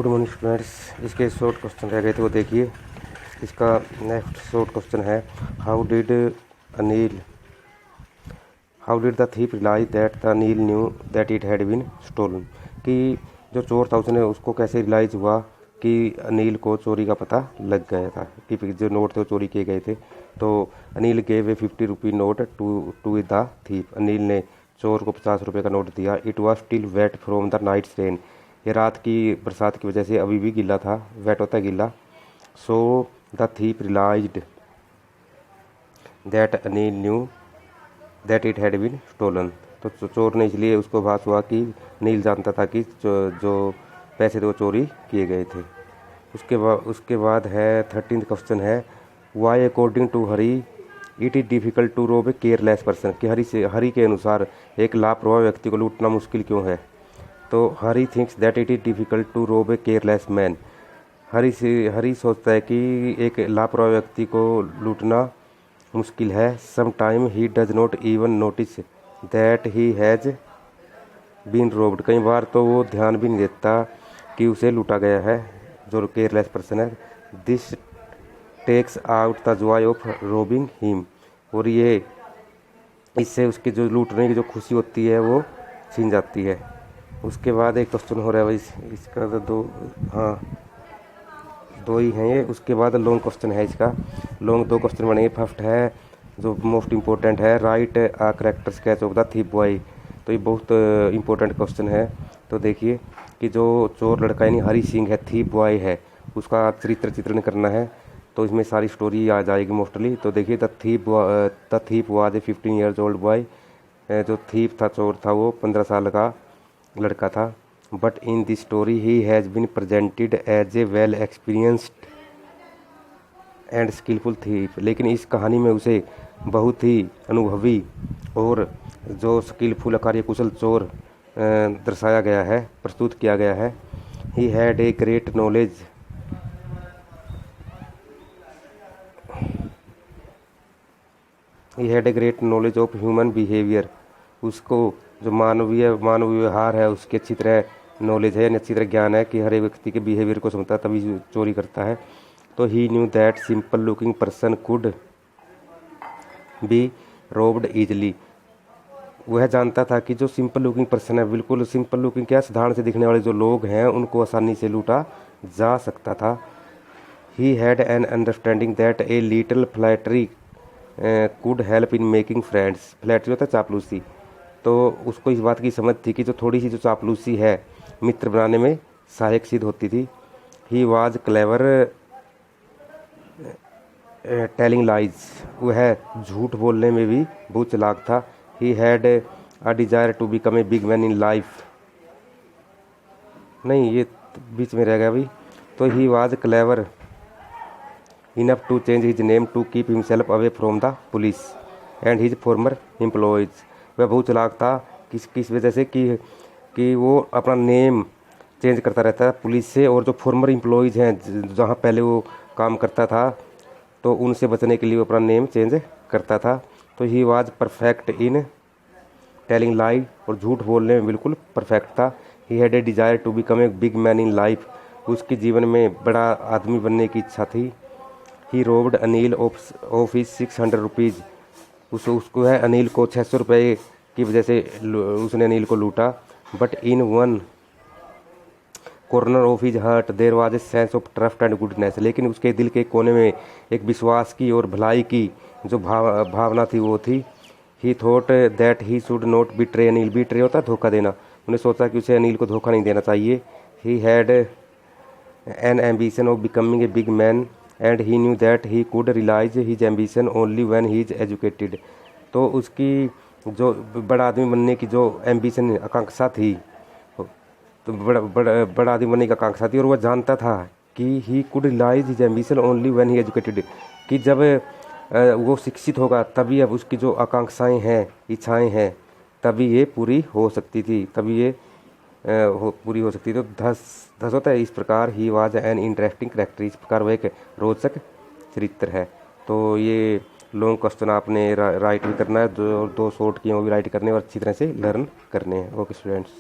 Good morning students. इसके short question रह गए थे, वो देखिए। इसका नेक्स्ट शॉर्ट क्वेश्चन है, how did the thief realise that the Anil knew that it had been stolen. कि जो चोर था उसने उसको कैसे रियलाइज़ हुआ कि अनिल को चोरी का पता लग गया था, कि जो नोट थे वो चोरी किए गए थे। तो Anil gave a 50 rupee note to the thief. Anil ने चोर को 50 रुपये का नोट दिया। It was still wet from the night's rain. ये रात की बरसात की वजह से अभी भी गीला था, वेट होता है गीला। So the thief realised that Anil knew that it had been stolen. तो चोर ने इसलिए उसको भास हुआ कि अनिल जानता था कि जो पैसे थे वो चोरी किए गए थे। उसके बाद है 13th क्वेश्चन है, why according to Hari it is difficult to rob a careless person. कि हरी के अनुसार एक लापरवाह व्यक्ति को लूटना मुश्किल क्यों है। तो Hari thinks that it is difficult to rob a careless man. हरी सोचता है कि एक लापरवाह व्यक्ति को लूटना मुश्किल है। Some time he does not even notice that he has been robbed. कई बार तो वो ध्यान भी नहीं देता कि उसे लूटा गया है, जो केयरलेस पर्सन है। This takes out the joy of robbing him. और ये इससे उसकी जो लूटने की जो खुशी होती है वो छीन जाती है। उसके बाद एक क्वेश्चन हो रहा है भाई, इसका तो दो ही हैं ये। उसके बाद लॉन्ग क्वेश्चन है, इसका लॉन्ग 2 क्वेश्चन बनेंगे। फर्स्ट है जो मोस्ट इम्पोर्टेंट है, right a character sketch of the thief boy. तो ये बहुत इम्पोर्टेंट क्वेश्चन है। तो देखिए कि जो चोर लड़का यानी हरी सिंह है, थीप बॉय है, उसका चित्रण करना है। तो इसमें सारी स्टोरी आ जाएगी मोस्टली। तो देखिए the thief was a 15 years old boy. जो थीप था, चोर था, वो 15 साल का लड़का था। But in this story he has been presented as a well experienced and skilful thief. लेकिन इस कहानी में उसे बहुत ही अनुभवी और जो स्किलफुल कार्यकुशल चोर दर्शाया गया है, प्रस्तुत किया गया है। ही had a great knowledge of human behaviour. उसको जो मानवीय व्यवहार है उसकी अच्छी तरह नॉलेज है, अच्छी तरह ज्ञान है कि हर एक व्यक्ति के बिहेवियर को समझता है तभी चोरी करता है। तो he knew that simple looking person could be robbed easily. वह जानता था कि जो सिंपल लुकिंग पर्सन है, बिल्कुल सिंपल लुकिंग क्या, साधारण से दिखने वाले जो लोग हैं उनको आसानी से लूटा जा सकता था। He had an understanding that a little flattery could help in making friends. Flattery होता है चापलूसी। तो उसको इस बात की समझ थी कि जो थोड़ी सी जो चापलूसी है मित्र बनाने में सहायक सिद्ध होती थी। He was clever telling lies. वह झूठ बोलने में भी बहुत चालाक था। He had a desire to become a big man in life. नहीं, ये बीच में रह गया भाई। तो he was clever enough to change his name to keep himself away from the police and his former employers. वह बहुत चालाक था किस वजह से कि वो अपना नेम चेंज करता रहता है पुलिस से, और जो फॉर्मर एम्प्लॉयज़ हैं जहाँ पहले वो काम करता था तो उनसे बचने के लिए वो अपना नेम चेंज करता था। तो he was perfect in telling lie. और झूठ बोलने में बिल्कुल परफेक्ट था। He had a desire to become a big man in life. उसके जीवन में बड़ा आदमी बनने की इच्छा थी। He robbed Anil of his 600 rupees. उसको है अनिल को 600 रुपये की वजह से उसने अनिल को लूटा। But in one corner of his heart there was a sense of trust and goodness. लेकिन उसके दिल के कोने में एक विश्वास की और भलाई की जो भावना थी वो थी। ही thought that he should not betray Anil. Betray होता है धोखा देना। उन्हें सोचा कि उसे अनिल को धोखा नहीं देना चाहिए। He had an ambition of becoming a big man and he knew that he could realise his ambition only when he is educated. तो उसकी जो बड़ा आदमी बनने की जो एम्बिशन आकांक्षा थी, तो बड़ा आदमी बनने की आकांक्षा थी, और वह जानता था कि he could realise his ambition only when he educated. कि जब वो शिक्षित होगा तभी अब उसकी जो आकांक्षाएं हैं, इच्छाएं हैं, तभी ये पूरी हो सकती थी, तभी ये पूरी हो सकती। तो धस होता है इस प्रकार। He was an interesting character. इस प्रकार वह एक रोचक चरित्र है। तो ये लॉन्ग क्वेश्चन आपने राइट भी करना है, जो 2 शॉर्ट किए वो भी राइट करने और अच्छी तरह से लर्न करने हैं। Okay students.